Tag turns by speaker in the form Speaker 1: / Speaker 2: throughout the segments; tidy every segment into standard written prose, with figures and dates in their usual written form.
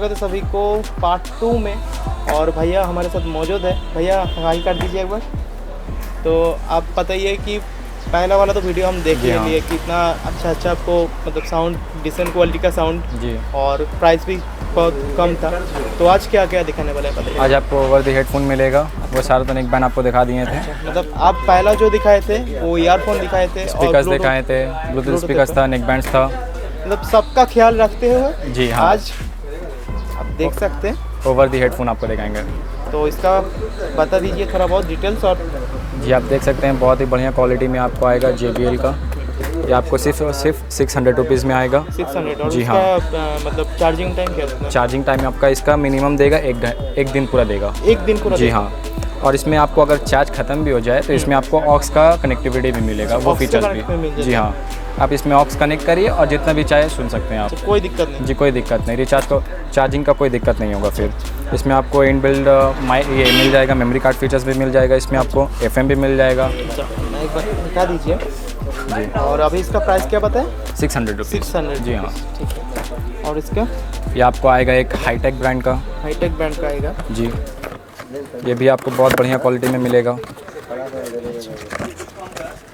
Speaker 1: स्वागत है सभी को पार्ट 2 में। और भैया हमारे साथ मौजूद है। भैया हाई कर दीजिए एक बार। तो आप पता ही है कि पहला वाला तो वीडियो हम देख लिए कितना अच्छा आपको मतलब साउंड डिसेंट क्वालिटी का साउंड जी, और प्राइस भी बहुत कम था। तो आज क्या क्या दिखाने वाला है बताइए।
Speaker 2: आज आपको ओवर द हेडफोन मिलेगा। वो सारा तो एक बैंड आपको दिखा दिए थे।
Speaker 1: मतलब आप पहला जो दिखाए थे वो ईयरफोन दिखाए थे,
Speaker 2: स्पीकर्स दिखाए थे, ब्लूटूथ स्पीकर्स था, नेक बैंड्स था।
Speaker 1: मतलब सबका ख्याल रखते हुए
Speaker 2: जी हाँ,
Speaker 1: आज आप देख सकते हैं
Speaker 2: ओवर द हेडफोन आपको दिखाएंगे।
Speaker 1: तो इसका बता दीजिए थोड़ा बहुत डिटेल्स। और
Speaker 2: जी आप देख सकते हैं बहुत ही बढ़िया क्वालिटी में आपको आएगा JBL का। ये आपको सिर्फ 600 रुपीज़ में आएगा।
Speaker 1: 600 और
Speaker 2: जी
Speaker 1: इसका मतलब चार्जिंग टाइम क्या है?
Speaker 2: चार्जिंग टाइम आपका इसका मिनिमम देगा एक दिन पूरा देगा।
Speaker 1: एक दिन पूरा
Speaker 2: जी हाँ। और इसमें आपको अगर चार्ज ख़त्म भी हो जाए तो इसमें आपको ऑक्स का कनेक्टिविटी भी मिलेगा, वो फीचर्स भी। जी हाँ, आप इसमें ऑक्स कनेक्ट करिए और जितना भी चाहे सुन सकते हैं आप।
Speaker 1: कोई दिक्कत नहीं
Speaker 2: जी, कोई दिक्कत नहीं। रिचार्ज को चार्जिंग का कोई दिक्कत नहीं होगा। फिर इसमें आपको इनबिल्ड ये मिल जाएगा, मेमोरी कार्ड फीचर्स भी मिल जाएगा। इसमें आपको FM भी मिल जाएगा।
Speaker 1: एक बार दिखा दीजिए जी। और अभी इसका प्राइस क्या बताएं?
Speaker 2: 600 रुपीज़।
Speaker 1: 600
Speaker 2: जी हाँ,
Speaker 1: ठीक है। और इसका
Speaker 2: ये आपको आएगा एक हाईटेक ब्रांड का।
Speaker 1: हाईटेक ब्रांड का आएगा
Speaker 2: जी, ये भी आपको बहुत बढ़िया क्वालिटी में मिलेगा।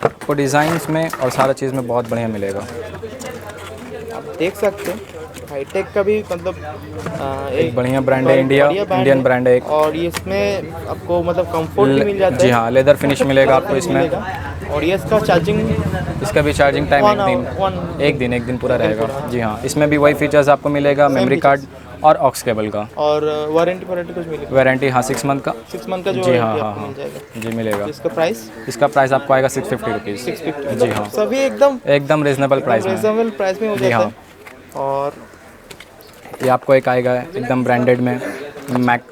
Speaker 2: आपको डिज़ाइंस में और सारा चीज़ में बहुत बढ़िया मिलेगा।
Speaker 1: आप देख सकते हैं हाईटेक का भी मतलब
Speaker 2: एक बढ़िया ब्रांड है, इंडियन ब्रांड है एक।
Speaker 1: और ये इसमें आपको मतलब कंफर्ट भी मिल जाता है।
Speaker 2: जी हाँ, लेदर फिनिश मिलेगा आपको इसमें।
Speaker 1: और ये इसका चार्जिंग,
Speaker 2: इसका भी चार्जिंग टाइम एक दिन पूरा रहेगा। जी हाँ, इसमें भी वही फीचर्स आपको मिलेगा, मेमोरी कार्ड और ऑक्स केबल का।
Speaker 1: और वारंटी कुछ मिलेगा?
Speaker 2: वारंटी हाँ 6 मंथ का।
Speaker 1: 6 मंथ का जो
Speaker 2: जी हाँ
Speaker 1: मिल जाएगा।
Speaker 2: जी मिलेगा।
Speaker 1: इसका प्राइस
Speaker 2: आपको आएगा 650 रुपीज़।
Speaker 1: 650।
Speaker 2: जी हाँ,
Speaker 1: सभी एकदम
Speaker 2: रिजनेबल प्राइस में
Speaker 1: हो जाता है। और
Speaker 2: ये आपको एक आएगा एकदम ब्रांडेड में मैक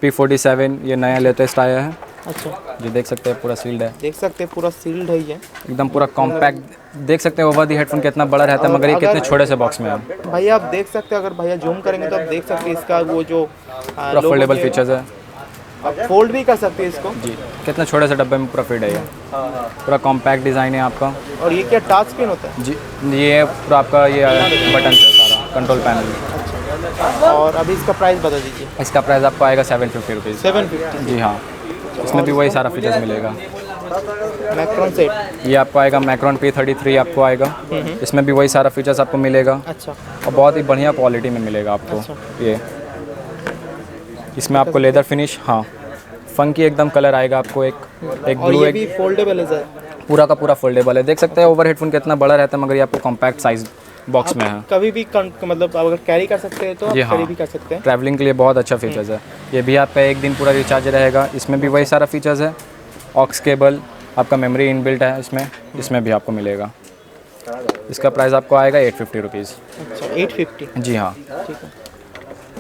Speaker 2: P47। ये नया लेटेस्ट आया है।
Speaker 1: अच्छा
Speaker 2: जी, देख सकते हैं पूरा सील्ड है।
Speaker 1: देख सकते हैं पूरा सील्ड है ये
Speaker 2: एकदम पूरा कॉम्पैक्ट। देख सकते हैं ओवर दी हेडफोन कितना बड़ा रहता है, मगर ये कितने छोटे से बॉक्स में है।
Speaker 1: भैया आप देख सकते हैं, अगर भैया जूम करेंगे तो आप देख सकते हैं इसका वो जो
Speaker 2: पूरा फोल्डेबल फीचर्स है।
Speaker 1: आप फोल्ड भी कर सकते हैं इसको।
Speaker 2: जी, कितने छोटे से डब्बे में पूरा फिट है ये। पूरा कॉम्पैक्ट डिज़ाइन है आपका।
Speaker 1: और ये क्या टच स्क्रीन होता है?
Speaker 2: जी, ये पूरा आपका ये बटन है सारा कंट्रोल पैनल।
Speaker 1: अच्छा, और अभी इसका प्राइस बता दीजिए।
Speaker 2: इसका प्राइस आपको आएगा 750 रुपीज़।
Speaker 1: 750।
Speaker 2: जी हाँ, इसमें भी वही सारा फीचर्स मिलेगा।
Speaker 1: मैक्रोन सेट
Speaker 2: ये आपको आएगा मैक्रोन P33 आपको आएगा। इसमें भी वही सारा फीचर्स आपको मिलेगा।
Speaker 1: अच्छा,
Speaker 2: और बहुत ही बढ़िया क्वालिटी में मिलेगा आपको।
Speaker 1: अच्छा।
Speaker 2: ये इसमें आपको लेदर फिनिश, हाँ फंकी एकदम कलर आएगा आपको। एक ब्लू,
Speaker 1: ये भी फोल्डेबल है,
Speaker 2: पूरा का पूरा फोल्डेबल है। देख सकते हैं ओवर हेडफोन कितना बड़ा रहता है, मगर ये आपको कॉम्पैक्ट साइज बॉक्स में है।
Speaker 1: कभी भी मतलब अगर कैरी कर सकते हैं तो आप कैरी भी कर सकते हैं।
Speaker 2: ट्रैवलिंग के लिए बहुत अच्छा फीचर्स है। ये भी आपका एक दिन पूरा रिचार्ज रहेगा। इसमें भी वही सारा फीचर्स है। ऑक्स केबल, आपका मेमोरी इनबिल्ट है इसमें भी आपको मिलेगा। इसका प्राइस आपको आएगा 850 रुपीज़।
Speaker 1: अच्छा, 850।
Speaker 2: जी हाँ,
Speaker 1: ठीक है।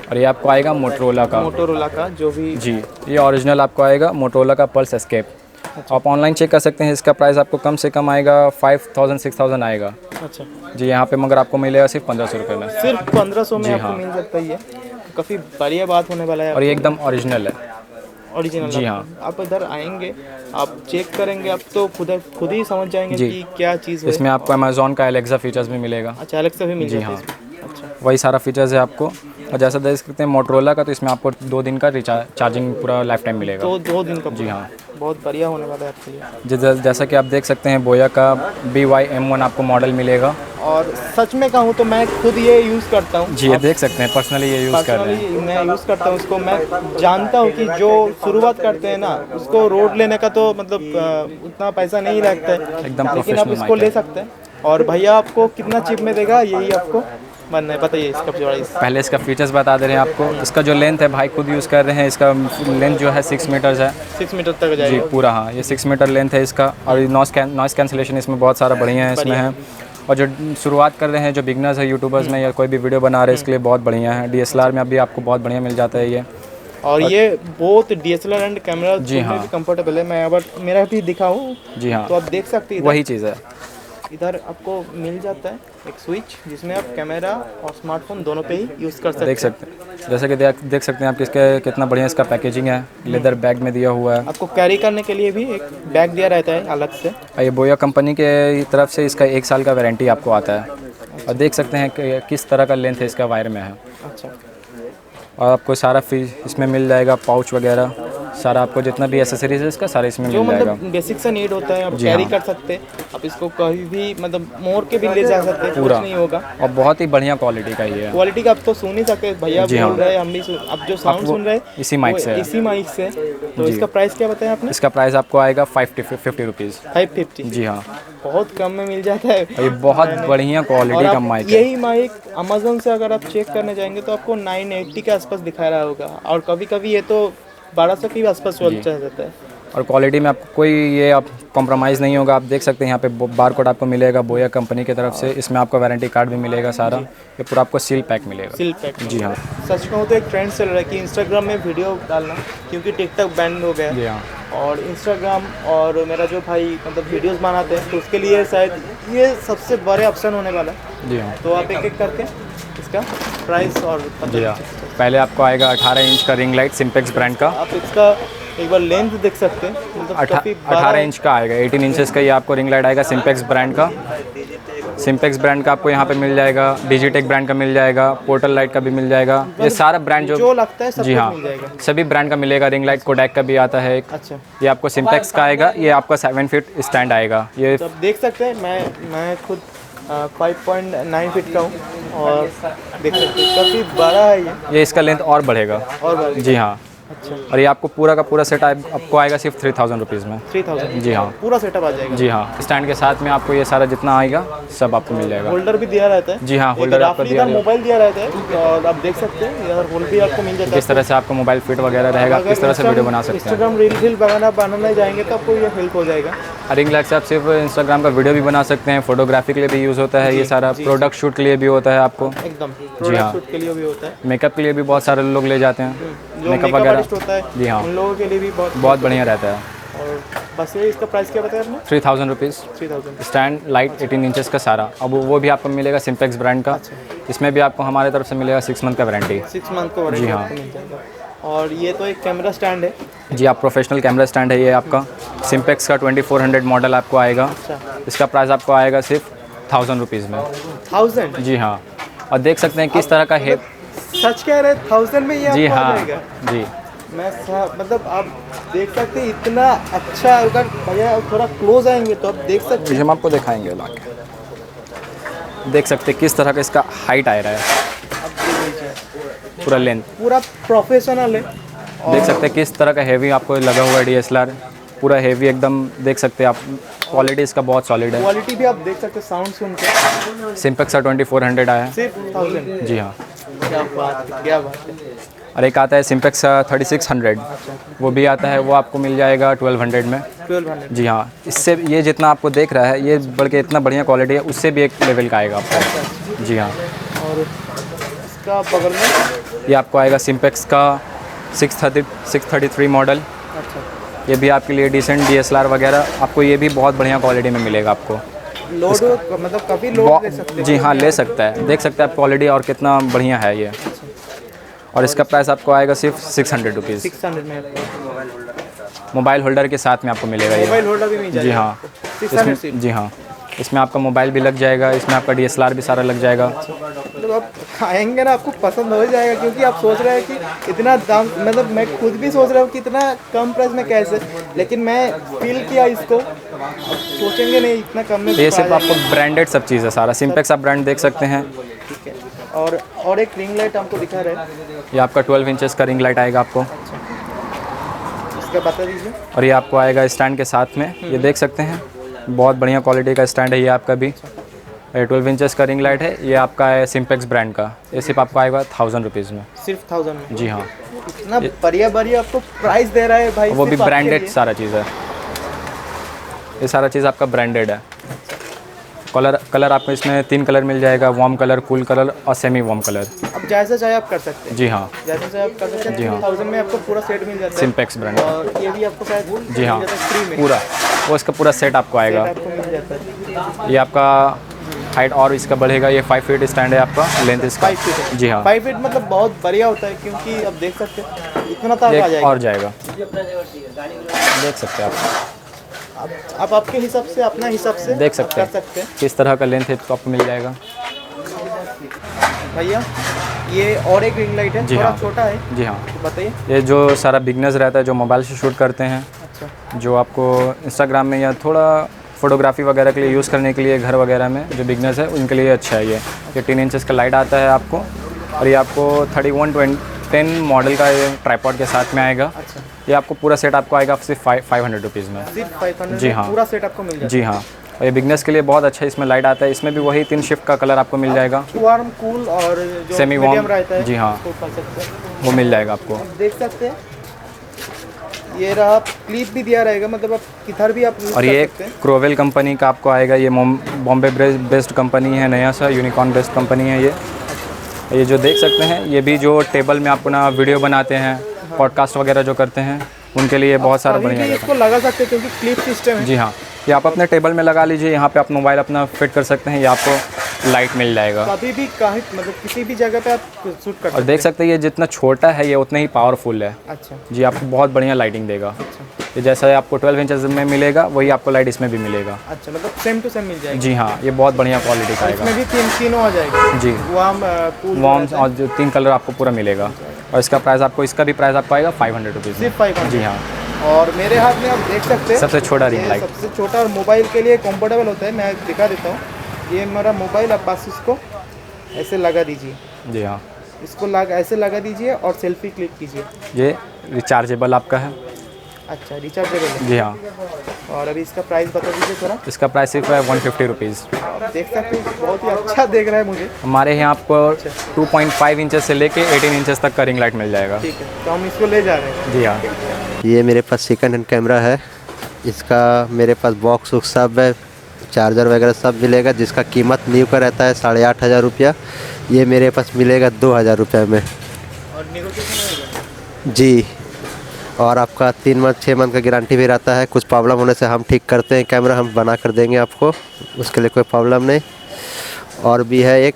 Speaker 2: और ये आपको आएगा मोटोरोला
Speaker 1: का जो भी
Speaker 2: जी, ये ओरिजिनल आपको आएगा मोटोरोला का पल्स एस्केप। आप ऑनलाइन चेक कर सकते हैं। इसका प्राइस आपको कम से कम आएगा 5000-6000 आएगा।
Speaker 1: अच्छा
Speaker 2: जी, यहाँ पे मगर आपको मिलेगा सिर्फ 1500 रुपये में।
Speaker 1: सिर्फ 1500 में आपको मिल सकता है। काफ़ी बढ़िया बात होने वाला है।
Speaker 2: और ये एकदम ओरिजिनल है।
Speaker 1: ओरिजिनल
Speaker 2: जी हाँ,
Speaker 1: आप इधर आएंगे, आप चेक करेंगे, आप तो खुद ही समझ जाएंगे कि क्या चीज़ है।
Speaker 2: इसमें आपको अमेज़ॉन का एलेक्सा फीचर्स भी मिलेगा।
Speaker 1: अच्छा, एलेक्सा भी मिल जाता है।
Speaker 2: जी हाँ, अच्छा, वही सारा फीचर्स है आपको। और जैसा देख सकते हैं मोटोरोला का, तो इसमें आपको 2 दिन का चार्जिंग पूरा लाइफ टाइम मिलेगा।
Speaker 1: तो 2 दिन का?
Speaker 2: जी हाँ,
Speaker 1: बहुत बढ़िया होने वाला है आपके लिए।
Speaker 2: जैसा कि आप देख सकते हैं बोया का BY-M1 आपको मॉडल मिलेगा।
Speaker 1: और सच में कहूँ तो मैं खुद ये यूज़ करता हूँ।
Speaker 2: जी, ये देख सकते हैं पर्सनली ये यूज़ कर रहे हैं।
Speaker 1: मैं यूज़ करता हूँ इसको। मैं जानता हूँ कि जो शुरुआत करते हैं ना, उसको रोड लेने का तो मतलब उतना पैसा नहीं लगता है
Speaker 2: एकदम,
Speaker 1: लेकिन आप इसको ले सकते हैं। और भैया आपको कितना चिप में देगा यही आपको बनना है। बताइए इसका प्राइस।
Speaker 2: पहले इसका फीचर्स बता दे रहे हैं आपको। इसका जो लेंथ है भाई खुद यूज़ कर रहे हैं। इसका लेंथ जो है 6 मीटर्स है।
Speaker 1: 6 मीटर तक जाएगा
Speaker 2: जी पूरा, हाँ ये 6 मीटर लेंथ है इसका। और नॉइस कैंसिलेशन इसमें बहुत सारा बढ़िया है इसमें है। और जो शुरुआत कर रहे हैं, जो बिगनर्स है यूट्यूबर्स में या कोई भी वीडियो बना रहे हैं, इसके लिए बहुत बढ़िया है। DSLR में अभी आपको बहुत बढ़िया मिल जाता है ये।
Speaker 1: और ये बहुत DSLR एंड कैमरा
Speaker 2: जी हाँ
Speaker 1: कंफर्टेबल है। मैं अब मेरा भी दिखाऊँ?
Speaker 2: जी हाँ,
Speaker 1: तो आप देख सकते हैं
Speaker 2: वही चीज़ है।
Speaker 1: इधर आपको मिल जाता है एक स्विच, जिसमें आप कैमरा और स्मार्टफोन दोनों पे ही यूज़ कर सकते हैं।
Speaker 2: देख सकते हैं, जैसे कि देख सकते हैं आप किसके कितना बढ़िया इसका पैकेजिंग है। लेदर बैग में दिया हुआ है।
Speaker 1: आपको कैरी करने के लिए भी एक बैग दिया रहता है अलग से।
Speaker 2: ये बोया कंपनी के तरफ से इसका 1 साल का वारंटी आपको आता है। और देख सकते हैं कि किस तरह का लेंथ है इसका वायर में है।
Speaker 1: अच्छा,
Speaker 2: और आपको सारा फीस इसमें मिल जाएगा, पाउच वगैरह सारा, आपको जितना भी एसेसरीज है इसका सारा इसमें
Speaker 1: जो
Speaker 2: मिल जाएगा।
Speaker 1: मतलब बेसिक सा नीड होता है आप
Speaker 2: जी
Speaker 1: कैरी
Speaker 2: हाँ।
Speaker 1: कर सकते हैं, आप इसको कहीं भी मतलब मोड़ के भी ले जा सकते हैं, कुछ
Speaker 2: पूरा
Speaker 1: नहीं होगा।
Speaker 2: और बहुत ही बढ़िया क्वालिटी का ये है।
Speaker 1: क्वालिटी का आप तो सुन ही सकते हैं, भैया
Speaker 2: जी
Speaker 1: बोल
Speaker 2: हाँ।
Speaker 1: रहे हैं, हम भी अब जो साउंड
Speaker 2: वो
Speaker 1: सुन रहे हैं
Speaker 2: इसी माइक
Speaker 1: वो
Speaker 2: से है।
Speaker 1: इसी माइक से। तो इसका प्राइस क्या बताया आपने?
Speaker 2: इसका प्राइस आपको आएगा 50 रुपीज़।
Speaker 1: 550।
Speaker 2: जी हाँ,
Speaker 1: बहुत कम में मिल जाता है।
Speaker 2: और ये बहुत बढ़िया
Speaker 1: और
Speaker 2: क्वालिटी का
Speaker 1: आप
Speaker 2: माइक है।
Speaker 1: यही माइक अमेजोन से अगर आप चेक करने जाएंगे तो आपको 980 के आसपास दिखा रहा होगा, और कभी कभी ये तो 1200 के आसपास चल जाता है।
Speaker 2: और क्वालिटी में आपको कोई ये आप कॉम्प्रोमाइज़ नहीं होगा। आप देख सकते हैं यहाँ पे बार कोड आपको मिलेगा बोया कंपनी की तरफ से। इसमें आपको वारंटी कार्ड भी मिलेगा सारा, ये पूरा आपको सील पैक मिलेगा।
Speaker 1: सिल पैक।
Speaker 2: जी हाँ।
Speaker 1: सच कहूँ तो एक ट्रेंड चल रहा है कि इंस्टाग्राम में वीडियो डालना, क्योंकि टिकटॉक बैन हो गया
Speaker 2: जी
Speaker 1: है,
Speaker 2: हाँ।
Speaker 1: और इंस्टाग्राम और मेरा जो भाई मतलब वीडियोस बनाते हैं तो उसके लिए शायद ये सबसे बड़े ऑप्शन होने वाला है।
Speaker 2: जी हाँ।
Speaker 1: तो आप एक एक करके इसका प्राइस और
Speaker 2: जी हाँ। पहले आपको आएगा 18 इंच का रिंग लाइट सिम्पेक्स ब्रांड का।
Speaker 1: आप इसका एक बार लेंथ देख सकते हैं, मतलब काफ़ी
Speaker 2: 18 इंच का आएगा, 18 इंचेस का ये आपको रिंग लाइट आएगा सिम्पेक्स ब्रांड का। सिम्पेक्स ब्रांड का आपको यहाँ पे मिल जाएगा, डिजिटेक ब्रांड का मिल जाएगा, पोर्टल लाइट का भी मिल जाएगा। ये सारा ब्रांड
Speaker 1: जो लगता है सब
Speaker 2: जी
Speaker 1: कुछ
Speaker 2: हाँ
Speaker 1: मिल जाएगा।
Speaker 2: सभी ब्रांड का मिलेगा। रिंग लाइट कोडैक का भी आता है एक।
Speaker 1: अच्छा,
Speaker 2: ये आपको सिम्पेक्स का आएगा, ये आपका 7 फीट स्टैंड आएगा। ये
Speaker 1: तो आप देख सकते हैं मैं खुद 5.9 फीट का हूँ, और देख सकते हैं काफ़ी बड़ा है ये।
Speaker 2: इसका लेंथ और बढ़ेगा।
Speaker 1: और बड़ा।
Speaker 2: जी हाँ।
Speaker 1: अच्छा,
Speaker 2: और ये आपको पूरा का पूरा सेट आपको आएगा सिर्फ 3000 रुपीज़ में।
Speaker 1: 3000।
Speaker 2: जी हाँ।
Speaker 1: पूरा सेटअप आ जाएगा।
Speaker 2: जी हाँ। स्टैंड के साथ में आपको ये सारा जितना आएगा सब आपको मिल जाएगा।
Speaker 1: होल्डर भी दिया रहता है।
Speaker 2: जी हाँ,
Speaker 1: एक
Speaker 2: होल्डर आपका
Speaker 1: राफली
Speaker 2: दिया
Speaker 1: का
Speaker 2: रहेगा।
Speaker 1: मोबाइल दिया रहता है, और आप देख सकते हैं यार होल्डर भी आपको मिल जाता है।
Speaker 2: किस तरह से आपका मोबाइल फिट वगैरह रहेगा, आप किस तरह से वीडियो बना सकते हैं।
Speaker 1: इंस्टाग्राम रील बनाने जाएंगे तो आपको ये हेल्प हो जाएगा।
Speaker 2: रिंग लाइट से आप सिर्फ इंस्टाग्राम का वीडियो भी बना सकते हैं, फोटोग्राफी के लिए भी यूज़ होता है ये सारा, प्रोडक्ट शूट के लिए भी होता है आपको।
Speaker 1: एकदम
Speaker 2: हाँ।
Speaker 1: प्रोडक्ट शूट के लिए भी होता है,
Speaker 2: मेकअप के लिए भी बहुत सारे लोग ले जाते हैं,
Speaker 1: जो
Speaker 2: मेकअप
Speaker 1: मेकअप
Speaker 2: वगैरह।
Speaker 1: आर्टिस्ट होता है
Speaker 2: जी हाँ।
Speaker 1: उन लोगों के लिए भी
Speaker 2: बहुत बढ़िया रहता है।
Speaker 1: और बस ये इसका प्राइस क्या बताया आपने?
Speaker 2: 3000 रुपीज़।
Speaker 1: 3000।
Speaker 2: स्टैंड लाइट 18 इंचेस का सारा। अब वो भी आपको मिलेगा सिम्पेक्स ब्रांड का। इसमें भी आपको हमारे तरफ से मिलेगा 6 मंथ का वारंटी।
Speaker 1: 6 मंथ का वारंटी
Speaker 2: जी हाँ।
Speaker 1: आपको मिल जाएगा। और ये तो एक कैमरा स्टैंड है।
Speaker 2: जी, आप प्रोफेशनल कैमरा स्टैंड है ये आपका। सिम्पेक्स का 2400 मॉडल आपको आएगा।
Speaker 1: अच्छा,
Speaker 2: इसका प्राइस आपको आएगा सिर्फ 1000 रुपीज़ में।
Speaker 1: 1000?
Speaker 2: जी हाँ। और देख सकते हैं किस तरह का है।
Speaker 1: सच कह रहे हैं 1000 में ये
Speaker 2: जी
Speaker 1: आपको आ
Speaker 2: हाँ।
Speaker 1: जाएगा?
Speaker 2: जी
Speaker 1: मतलब आप देख सकते हैं इतना अच्छा। अगर भैया थोड़ा क्लोज आएंगे तो आप देख सकते हैं।
Speaker 2: हम आपको दिखाएंगे लाके। देख सकते हैं किस तरह का इसका हाइट आ रहा है,
Speaker 1: आप देख लीजिए
Speaker 2: पूरा लेंथ।
Speaker 1: पूरा प्रोफेशनल है।
Speaker 2: देख सकते हैं किस तरह का हेवी आपको लगा हुआ है DSLR, पूरा हेवी एकदम। देख सकते हैं आप क्वालिटी इसका बहुत सॉलिड है।
Speaker 1: क्वालिटी भी आप देख सकते हैं, साउंड सुन के।
Speaker 2: सिम्पेक्स का 2400 आया है।
Speaker 1: सिर्फ 1000?
Speaker 2: जी हाँ।
Speaker 1: क्या बात है, क्या बात है।
Speaker 2: और एक आता है सिम्पेक्स का 3600, वो भी आता है, वो आपको मिल जाएगा 1200 में।
Speaker 1: 1200?
Speaker 2: जी हाँ। इससे ये जितना आपको देख रहा है ये बल्कि इतना बढ़िया क्वालिटी है, उससे भी एक लेवल का आएगा आपको। जी हाँ।
Speaker 1: और इसका बगल में
Speaker 2: ये आपको आएगा सिम्पेक्स का 633 मॉडल।
Speaker 1: अच्छा,
Speaker 2: ये भी आपके लिए डिसेंट DSLR वगैरह आपको ये भी बहुत बढ़िया क्वालिटी में मिलेगा आपको।
Speaker 1: लोड मतलब काफ़ी लोड ले सकते हैं।
Speaker 2: जी हाँ, ले सकता है। देख सकते हैं आप क्वालिटी और कितना बढ़िया है ये। और इसका प्राइस आपको आएगा सिर्फ 600 रुपीज़।
Speaker 1: 600 में आपको
Speaker 2: मोबाइल होल्डर के साथ में आपको मिलेगा ये।
Speaker 1: मोबाइल होल्डर भी मिल जाएगा।
Speaker 2: जी हाँ।
Speaker 1: 600 सीट।
Speaker 2: जी हाँ। इसमें आपका मोबाइल भी लग जाएगा, इसमें आपका DSLR भी सारा लग जाएगा।
Speaker 1: मतलब आप खाएंगे ना आपको पसंद हो जाएगा, क्योंकि आप सोच रहे हैं कि इतना दाम, मतलब मैं खुद भी सोच रहा हूँ कि इतना कम प्राइस में कैसे, लेकिन मैं फील किया इसको। अब सोचेंगे नहीं इतना कम में
Speaker 2: ये सिर्फ
Speaker 1: पाया
Speaker 2: आपको ब्रांडेड सब चीज़ है सारा। सिम्पेक्स आप ब्रांड देख सकते हैं।
Speaker 1: जाएगा। ठीक है। और एक रिंग लाइट हमको दिखा रहे हैं,
Speaker 2: ये आपका 12 इंचेस का रिंग लाइट आएगा आपको।
Speaker 1: इसका बता दीजिए।
Speaker 2: और ये आपको आएगा स्टैंड के साथ में, ये देख सकते हैं बहुत बढ़िया क्वालिटी का स्टैंड है ये आपका भी। 12 इंचेस का रिंग लाइट है, ये आपका है सिम्पेक्स ब्रांड का। ये सिर्फ आपको आएगा 1000 रुपीज़ में।
Speaker 1: सिर्फ 1000 में?
Speaker 2: जी हाँ।
Speaker 1: इतना बढ़िया आपको प्राइस दे रहा है भाई,
Speaker 2: वो भी
Speaker 1: सिर्फ आपके
Speaker 2: ब्रांडेड
Speaker 1: लिए।
Speaker 2: सारा चीज़ है, ये सारा चीज़ आपका ब्रांडेड है। कलर आपको इसमें 3 कलर मिल जाएगा, वार्म कलर, कूल कलर और सेमी वार्म कलर।
Speaker 1: अब जैसा चाहे आप कर सकते हैं।
Speaker 2: जी हाँ।
Speaker 1: जैसा चाहे आप कर सकते हैं।
Speaker 2: जी हाँ।
Speaker 1: 1000 में आपको पूरा सेट मिल जाता है।
Speaker 2: सिम्पेक्स ब्रांड।
Speaker 1: और ये भी आपको शायद
Speaker 2: जी हाँ,
Speaker 1: मिल जाता है फ्री में।
Speaker 2: पूरा वो इसका पूरा सेट आपको आएगा।
Speaker 1: सेट आपको मिल जाता है।
Speaker 2: ये आपका हाइट और इसका बढ़ेगा। ये 5 फीट स्टैंड है आपका, लेंथ इसका।
Speaker 1: 5 फीट है।
Speaker 2: जी हाँ।
Speaker 1: 5 फीट मतलब बहुत बढ़िया होता है, क्योंकि अब देख सकते हैं इतना तक आ
Speaker 2: एक
Speaker 1: जाएगा।
Speaker 2: और जाएगा, देख सकते हैं आप।
Speaker 1: आप आपके हिसाब से, अपना हिसाब से
Speaker 2: देख सकते
Speaker 1: कर
Speaker 2: हैं
Speaker 1: सकते हैं
Speaker 2: किस तरह का लेंथ है तो आपको मिल जाएगा।
Speaker 1: भैया। ये और एक रिंग लाइट है,
Speaker 2: जी
Speaker 1: थोड़ा
Speaker 2: हाँ।
Speaker 1: छोटा है,
Speaker 2: जी हाँ,
Speaker 1: तो बताइए।
Speaker 2: ये जो सारा बिगनर्स रहता है जो मोबाइल से शूट करते हैं,
Speaker 1: अच्छा
Speaker 2: जो आपको इंस्टाग्राम में या थोड़ा फ़ोटोग्राफी वगैरह के लिए यूज़ करने के लिए घर वगैरह में जो बिगनर्स है उनके लिए अच्छा है ये 10 इंचेस का लाइट आता है आपको, और ये आपको 3110 मॉडल का ये ट्राईपॉड के साथ में आएगा।
Speaker 1: अच्छा,
Speaker 2: ये आपको पूरा सेट आपको आएगा सिर्फ 500 रुपीज़ में।
Speaker 1: सिर्फ 500
Speaker 2: जी
Speaker 1: में
Speaker 2: हाँ।
Speaker 1: पूरा सेट आपको मिल जाता
Speaker 2: जी हाँ, और ये बिगनर्स के लिए बहुत अच्छा है, इसमें लाइट आता है, इसमें भी वही 3 शिफ्ट का कलर आपको मिल जाएगा।
Speaker 1: है। वार्म, कूल और जो
Speaker 2: Semi warm,
Speaker 1: मीडियम रहता है,
Speaker 2: जी हाँ।
Speaker 1: उसको कर सकते हैं।
Speaker 2: वो मिल जाएगा आपको।
Speaker 1: देख सकते हैं, ये रहा, क्लिप भी दिया रहेगा, मतलब आप किधर भी आप यूज़
Speaker 2: और
Speaker 1: कर
Speaker 2: ये
Speaker 1: सकते हैं।
Speaker 2: क्रोवेल कंपनी का आपको आएगा, ये बॉम्बे बेस्ड कंपनी है, नया सा यूनिकॉर्न बेस्ड कंपनी है ये जो देख सकते हैं, ये भी जो टेबल में आपको ना वीडियो बनाते हैं, पॉडकास्ट वगैरह जो करते हैं उनके लिए बहुत सारा
Speaker 1: कहीं
Speaker 2: बढ़िया
Speaker 1: भी
Speaker 2: रहता
Speaker 1: इसको लगा सकते हैं क्योंकि क्लिप सिस्टम
Speaker 2: है।
Speaker 1: है।
Speaker 2: जी हाँ, ये आप अपने टेबल में लगा लीजिए, यहाँ पे आप मोबाइल अपना फिट कर सकते हैं, ये आपको लाइट मिल जाएगा।
Speaker 1: कभी भी कहीं, मतलब किसी भी जगह पे आप शूट कर सकते
Speaker 2: और देख सकते हैं ये जितना छोटा है ये उतना ही पावरफुल है।
Speaker 1: अच्छा
Speaker 2: जी, आपको बहुत बढ़िया लाइटिंग देगा। ये जैसा आपको 12 इंचेस में मिलेगा वही आपको लाइट इसमें भी मिलेगा।
Speaker 1: अच्छा, मतलब सेम टू सेम मिल जाएगा।
Speaker 2: जी हाँ, ये बहुत बढ़िया क्वालिटी का
Speaker 1: इसमें
Speaker 2: आएगा।
Speaker 1: भी तीनों आ जाएगा।
Speaker 2: जी,
Speaker 1: वार्म, कूल
Speaker 2: वॉर्म और जो 3 कलर आपको पूरा मिलेगा, और इसका प्राइस आपको आएगा 500 रुपीज़ में।
Speaker 1: सिर्फ 500।
Speaker 2: जी हाँ,
Speaker 1: और मेरे हाथ में आप देख सकते हैं
Speaker 2: सबसे छोटा रिंग
Speaker 1: ये
Speaker 2: लाइट।
Speaker 1: सबसे छोटा और मोबाइल के लिए कंफर्टेबल होता है। मैं दिखा देता हूँ, ये मेरा मोबाइल, आप बस इसको ऐसे लगा दीजिए,
Speaker 2: जी हाँ,
Speaker 1: इसको ऐसे लगा दीजिए और सेल्फी क्लिक कीजिए।
Speaker 2: ये रिचार्जेबल आपका है।
Speaker 1: अच्छा, रिचार्जेबल है।
Speaker 2: जी हाँ,
Speaker 1: और अभी इसका प्राइस बता दीजिए थोड़ा।
Speaker 2: इसका प्राइस सिर्फ है 150 रुपीज़।
Speaker 1: देख सकते हैं, बहुत ही अच्छा देख रहा है मुझे।
Speaker 2: हमारे यहाँ आपको 2.5 इंचेस से लेके 18 इंचेस तक का रिंग लाइट मिल जाएगा।
Speaker 1: ठीक है, तो हम इसको ले जा रहे हैं।
Speaker 2: जी हाँ,
Speaker 3: ये मेरे पास सेकंड हैंड कैमरा है, इसका मेरे पास बॉक्स वॉक्स सब है, चार्जर वगैरह सब मिलेगा, जिसका कीमत न्यू का रहता है 8,500 रुपया। ये मेरे पास मिलेगा 2,000 रुपये में।
Speaker 1: और नेगोशिएशन होगा?
Speaker 3: जी, और आपका 3 मंथ 6 मंथ का गारंटी भी रहता है। कुछ प्रॉब्लम होने से हम ठीक करते हैं, कैमरा हम बना कर देंगे आपको, उसके लिए कोई प्रॉब्लम नहीं। और भी है एक,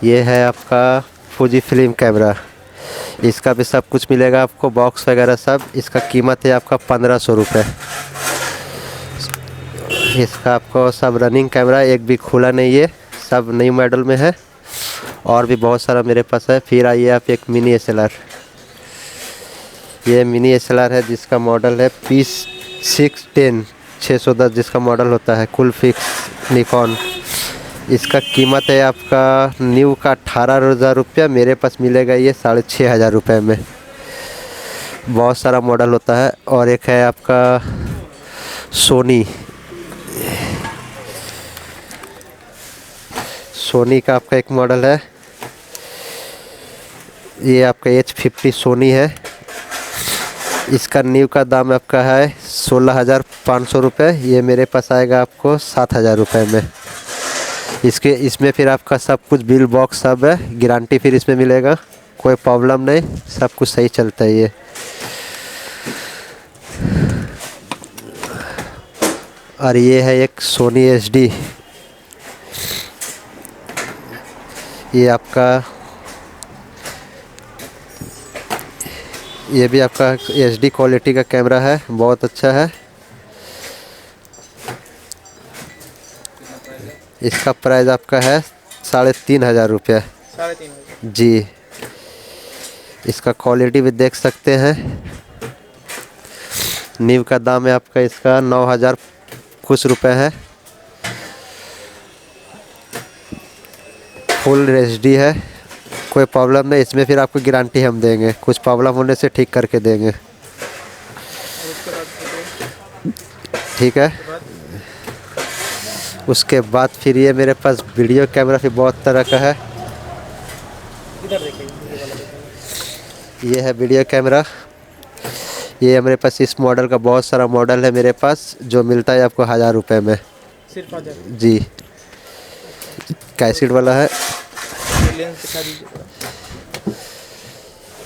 Speaker 3: ये है आपका फूजी फिल्म कैमरा, इसका भी सब कुछ मिलेगा आपको, बॉक्स वगैरह सब। इसका कीमत है आपका 1500 रुपये। इसका आपको सब रनिंग कैमरा, एक भी खुला नहीं है, सब नई मॉडल में है। और भी बहुत सारा मेरे पास है। फिर आइए आप एक मिनी SLR, ये मिनी SLR है जिसका मॉडल है P610 610 जिसका मॉडल होता है, कुल फिक्स निकॉन। इसका कीमत है आपका न्यू का 18,000 रुपया, मेरे पास मिलेगा ये 6,500 रुपये में। बहुत सारा मॉडल होता है। और एक है आपका सोनी का आपका एक मॉडल है, ये आपका H50 सोनी है। इसका न्यू का दाम आपका है 16,500 रुपये, ये मेरे पास आएगा आपको 7,000 रुपये में। इसमें फिर आपका सब कुछ बिल बॉक्स सब है, गारंटी फिर इसमें मिलेगा, कोई प्रॉब्लम नहीं, सब कुछ सही चलता है ये। और ये है एक सोनी HD, ये आपका, ये भी आपका HD क्वालिटी का कैमरा है, बहुत अच्छा है। इसका प्राइस आपका है 3,500 रुपये।
Speaker 1: 3,500
Speaker 3: जी, इसका क्वालिटी भी देख सकते हैं। न्यू का दाम है आपका इसका 9,000 कुछ रुपए है। फुल HD है, कोई प्रॉब्लम नहीं, इसमें फिर आपको गारंटी हम देंगे, कुछ प्रॉब्लम होने से ठीक करके देंगे। ठीक है, उसके बाद फिर ये मेरे पास वीडियो कैमरा भी बहुत तरह का है।
Speaker 1: इधर देखिए,
Speaker 3: ये है वीडियो कैमरा, ये मेरे पास इस मॉडल का बहुत सारा मॉडल है मेरे पास, जो मिलता है आपको 1,000 रुपये में।
Speaker 1: सिर्फ 1,000।
Speaker 3: जी, कैसेट वाला है।
Speaker 1: ये लेंस दिखा दीजिए।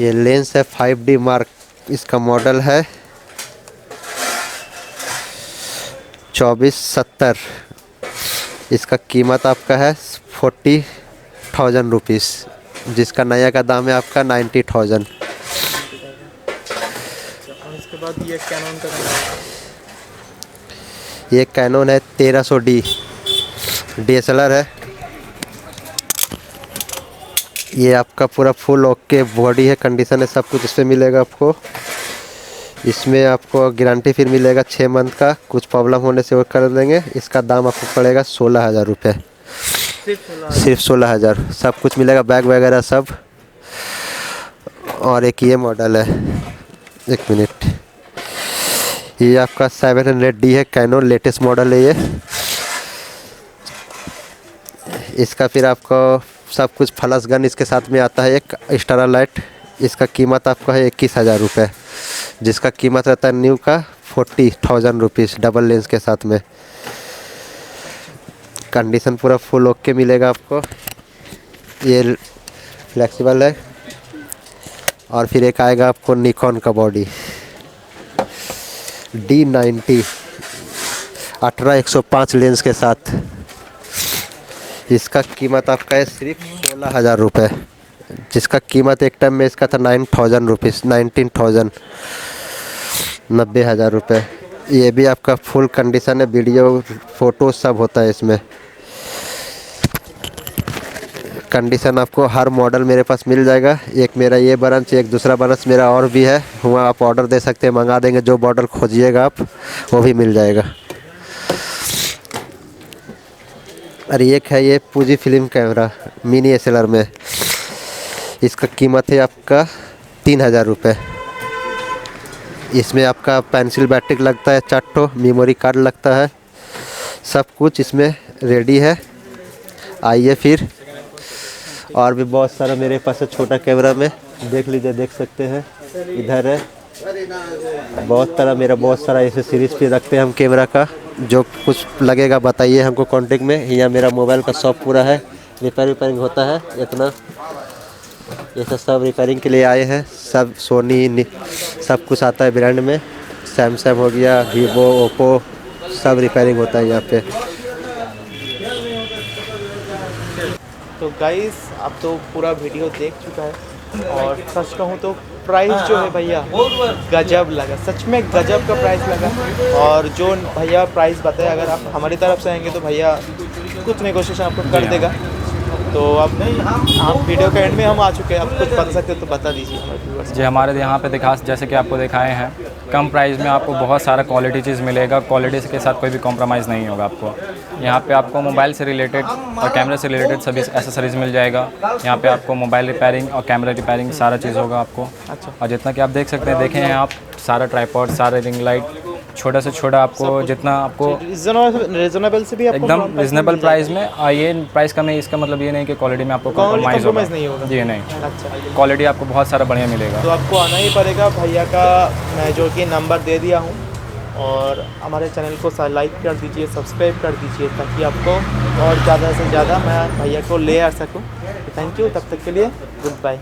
Speaker 3: ये लेंस है 5D मार्क, इसका मॉडल है 2470। इसका कीमत आपका है 40,000 रुपीज़, जिसका नया का दाम है आपका 90,000।
Speaker 1: और इसके बाद ये कैनन का कैमरा,
Speaker 3: ये कैनन है 1300D DSLR है। ये आपका पूरा फुल ओके बॉडी है, कंडीशन है, सब कुछ इसमें मिलेगा आपको। इसमें आपको गारंटी फिर मिलेगा 6 मंथ का, कुछ प्रॉब्लम होने से वो कर देंगे। इसका दाम आपको पड़ेगा 16,000 रुपये, सिर्फ 16,000। सब कुछ मिलेगा, बैग वगैरह सब। और एक ये मॉडल है, एक मिनट, ये आपका 700D है, कैनन लेटेस्ट मॉडल है ये। इसका फिर आपको सब कुछ फ्लैश गन इसके साथ में आता है, एक स्टार लाइट। इसका कीमत आपका है 21,000 रुपये, जिसका कीमत रहता है न्यू का 40,000 रुपीज़ डबल लेंस के साथ में। कंडीशन पूरा फुल ओके मिलेगा आपको। ये फ्लेक्सिबल है। और फिर एक आएगा आपको निकॉन का बॉडी D90 18-105 लेंस के साथ। इसका कीमत आपका है सिर्फ 16,000 रुपये, जिसका कीमत एक टाइम में इसका था 9,000 रुपीज़, 19,000, 90,000 रुपये। ये भी आपका फुल कंडीशन है, वीडियो फोटो सब होता है इसमें। कंडीशन आपको हर मॉडल मेरे पास मिल जाएगा। एक मेरा ये ब्रांच, एक दूसरा ब्रांच मेरा और भी है, वहाँ आप ऑर्डर दे सकते हैं, मंगा देंगे। जो मॉडल खोजिएगा आप वो भी मिल जाएगा। और एक है ये पूजी फिल्म कैमरा मिनी SLR में। इसका कीमत है आपका 3,000 रुपये। इसमें आपका पेंसिल बैटरी लगता है 4 मेमोरी कार्ड लगता है, सब कुछ इसमें रेडी है। आइए फिर, और भी बहुत सारा मेरे पास है छोटा कैमरा में, देख लीजिए, देख सकते हैं। इधर है बहुत सारा ऐसे सीरीज पे रखते हैं हम कैमरा का। जो कुछ लगेगा बताइए हमको कांटेक्ट में। यहाँ मेरा मोबाइल का शॉप पूरा है, रिपेयरिंग होता है। इतना ये सब रिपेयरिंग के लिए आए हैं। सब सोनी सब कुछ आता है ब्रांड में, सैमसंग हो गया, वीवो, ओप्पो, सब रिपेयरिंग होता है यहाँ पे।
Speaker 1: तो गाइस आप तो पूरा वीडियो देख चुका है, और सच कहूँ तो प्राइस जो है भैया गजब लगा, सच में गजब का प्राइस लगा। और जो भैया प्राइस बताया, अगर आप हमारी तरफ से आएंगे तो भैया कुछ नेगोशिएशन आपको कर देगा। तो अब आप वीडियो के एंड में हम आ चुके हैं, आप कुछ बता सकते हो तो बता दीजिए हमारे व्यूअर्स।
Speaker 2: जी, हमारे यहाँ पे जैसे कि आपको दिखाए हैं, कम प्राइस में आपको बहुत सारा क्वालिटी चीज़ मिलेगा। क्वालिटी के साथ कोई भी कॉम्प्रोमाइज़ नहीं होगा आपको। यहाँ पे आपको मोबाइल से रिलेटेड और कैमरा से रिलेटेड सभी एसेसरीज़ मिल जाएगा। यहाँ पे आपको मोबाइल रिपेयरिंग और कैमरा रिपेयरिंग सारा चीज़ होगा आपको।
Speaker 1: अच्छा।
Speaker 2: और जितना कि आप देख सकते हैं, देखें हैं आप, सारा ट्राइपॉड, सारा रिंग लाइट, छोटा से छोटा आपको जितना आपको
Speaker 1: रीजनेबल से भी आपको
Speaker 2: एकदम रिजनेबल प्राइस में। ये प्राइस कम है, इसका मतलब ये नहीं कि क्वालिटी में आपको कॉम्प्रोमाइज़
Speaker 1: नहीं होगा।
Speaker 2: जी नहीं,
Speaker 1: अच्छा,
Speaker 2: क्वालिटी आपको बहुत सारा बढ़िया मिलेगा।
Speaker 1: तो आपको आना ही पड़ेगा। भैया का मैं जो कि नंबर दे दिया हूँ, और हमारे चैनल को लाइक कर दीजिए, सब्सक्राइब कर दीजिए, ताकि आपको और ज़्यादा से ज़्यादा मैं भैया को ले आ सकूँ। थैंक यू, तब तक के लिए गुड बाय।